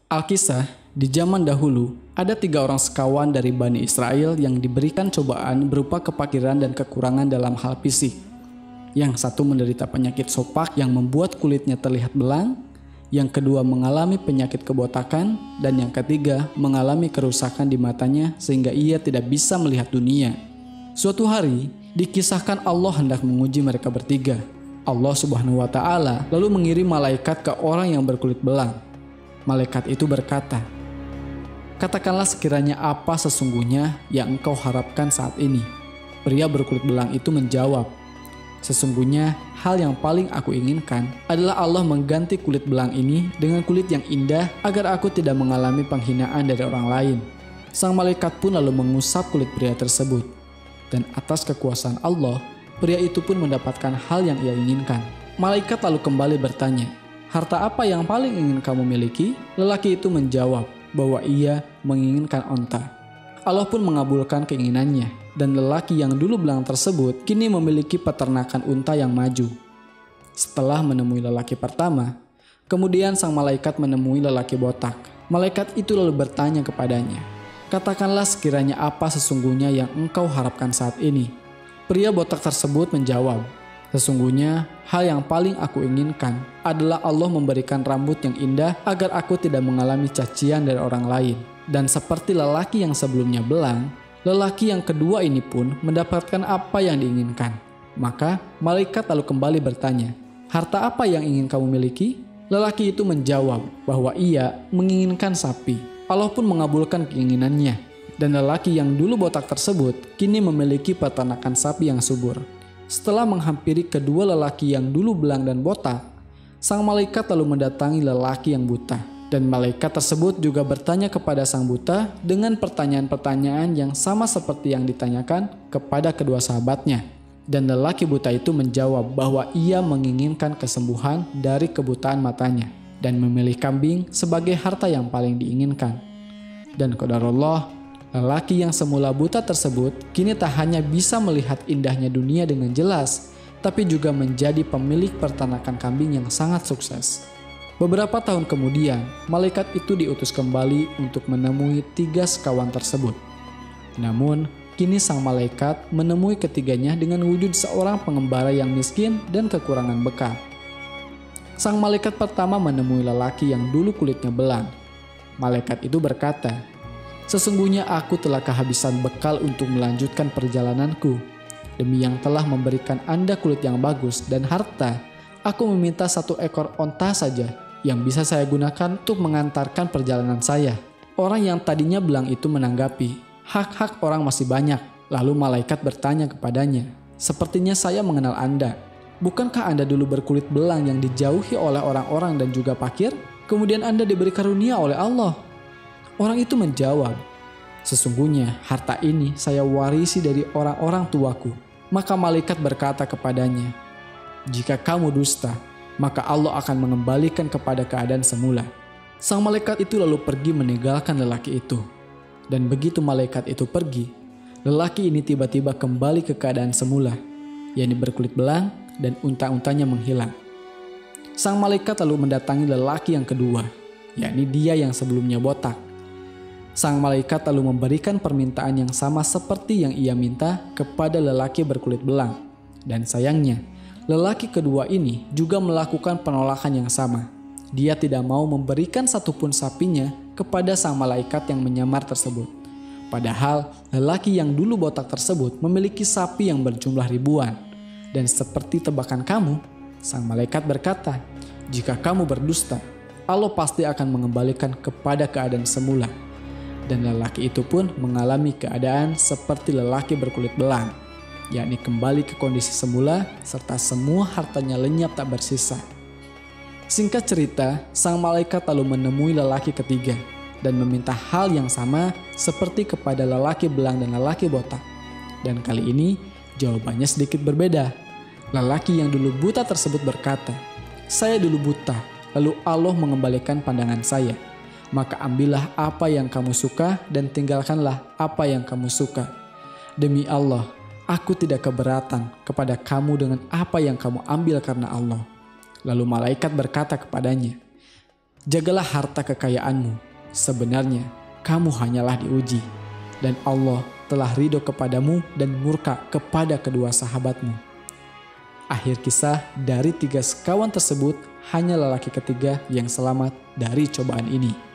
Alkisah, di zaman dahulu, ada 3 orang sekawan dari Bani Israel yang diberikan cobaan berupa kepakiran dan kekurangan dalam hal fisik. Yang satu menderita penyakit sopak yang membuat kulitnya terlihat belang, yang kedua mengalami penyakit kebotakan, dan yang ketiga mengalami kerusakan di matanya sehingga ia tidak bisa melihat dunia. Suatu hari, dikisahkan Allah hendak menguji mereka bertiga. Allah Subhanahu wa Ta'ala lalu mengirim malaikat ke orang yang berkulit belang. Malaikat itu berkata, "Katakanlah sekiranya apa sesungguhnya yang engkau harapkan saat ini." Pria berkulit belang itu menjawab, "Sesungguhnya hal yang paling aku inginkan adalah Allah mengganti kulit belang ini dengan kulit yang indah agar aku tidak mengalami penghinaan dari orang lain." Sang malaikat pun lalu mengusap kulit pria tersebut. Dan atas kekuasaan Allah, pria itu pun mendapatkan hal yang ia inginkan. Malaikat lalu kembali bertanya, "Harta apa yang paling ingin kamu miliki?" Lelaki itu menjawab bahwa ia menginginkan onta. Allah pun mengabulkan keinginannya, dan lelaki yang dulu belang tersebut kini memiliki peternakan unta yang maju. Setelah menemui lelaki pertama, kemudian sang malaikat menemui lelaki botak. Malaikat itu lalu bertanya kepadanya, "Katakanlah sekiranya apa sesungguhnya yang engkau harapkan saat ini?" Pria botak tersebut menjawab, "Sesungguhnya hal yang paling aku inginkan adalah Allah memberikan rambut yang indah agar aku tidak mengalami cacian dari orang lain." Dan seperti lelaki yang sebelumnya belang, lelaki yang kedua ini pun mendapatkan apa yang diinginkan. Maka malaikat lalu kembali bertanya, "Harta apa yang ingin kamu miliki?" Lelaki itu menjawab bahwa ia menginginkan sapi. Allah pun mengabulkan keinginannya, dan lelaki yang dulu botak tersebut kini memiliki peternakan sapi yang subur. Setelah menghampiri kedua lelaki yang dulu belang dan botak, sang malaikat lalu mendatangi lelaki yang buta. Dan malaikat tersebut juga bertanya kepada sang buta dengan pertanyaan-pertanyaan yang sama seperti yang ditanyakan kepada kedua sahabatnya. Dan lelaki buta itu menjawab bahwa ia menginginkan kesembuhan dari kebutaan matanya dan memilih kambing sebagai harta yang paling diinginkan. Dan qadarullah, lelaki yang semula buta tersebut kini tak hanya bisa melihat indahnya dunia dengan jelas, tapi juga menjadi pemilik peternakan kambing yang sangat sukses. Beberapa tahun kemudian, malaikat itu diutus kembali untuk menemui 3 sekawan tersebut. Namun, kini sang malaikat menemui ketiganya dengan wujud seorang pengembara yang miskin dan kekurangan bekal. Sang malaikat pertama menemui lelaki yang dulu kulitnya belang. Malaikat itu berkata, "Sesungguhnya aku telah kehabisan bekal untuk melanjutkan perjalananku. Demi yang telah memberikan Anda kulit yang bagus dan harta, aku meminta 1 ekor onta saja yang bisa saya gunakan untuk mengantarkan perjalanan saya." Orang yang tadinya belang itu menanggapi, "Hak-hak orang masih banyak." Lalu malaikat bertanya kepadanya, "Sepertinya saya mengenal Anda. Bukankah Anda dulu berkulit belang yang dijauhi oleh orang-orang dan juga fakir? Kemudian Anda diberi karunia oleh Allah?" Orang itu menjawab, "Sesungguhnya harta ini saya warisi dari orang-orang tuaku." Maka malaikat berkata kepadanya, "Jika kamu dusta, maka Allah akan mengembalikan kepada keadaan semula." Sang malaikat itu lalu pergi meninggalkan lelaki itu. Dan begitu malaikat itu pergi, lelaki ini tiba-tiba kembali ke keadaan semula, yakni berkulit belang dan unta-untanya menghilang. Sang malaikat lalu mendatangi lelaki yang kedua, yakni dia yang sebelumnya botak. Sang malaikat lalu memberikan permintaan yang sama seperti yang ia minta kepada lelaki berkulit belang. Dan sayangnya, lelaki kedua ini juga melakukan penolakan yang sama. Dia tidak mau memberikan satupun sapinya kepada sang malaikat yang menyamar tersebut. Padahal lelaki yang dulu botak tersebut memiliki sapi yang berjumlah ribuan. Dan seperti tebakan kamu, sang malaikat berkata, "Jika kamu berdusta, Allah pasti akan mengembalikan kepada keadaan semula." Dan lelaki itu pun mengalami keadaan seperti lelaki berkulit belang, yakni kembali ke kondisi semula serta semua hartanya lenyap tak bersisa. Singkat cerita, sang malaikat lalu menemui lelaki ketiga dan meminta hal yang sama seperti kepada lelaki belang dan lelaki botak. Dan kali ini jawabannya sedikit berbeda. Lelaki yang dulu buta tersebut berkata, "Saya dulu buta, lalu Allah mengembalikan pandangan saya. Maka ambillah apa yang kamu suka dan tinggalkanlah apa yang kamu suka. Demi Allah, aku tidak keberatan kepada kamu dengan apa yang kamu ambil karena Allah." Lalu malaikat berkata kepadanya, Jagalah harta kekayaanmu. Sebenarnya kamu hanyalah diuji, dan Allah telah ridho kepadamu dan murka kepada kedua sahabatmu. Akhir kisah, dari 3 sekawan tersebut, hanya lelaki ketiga yang selamat dari cobaan ini.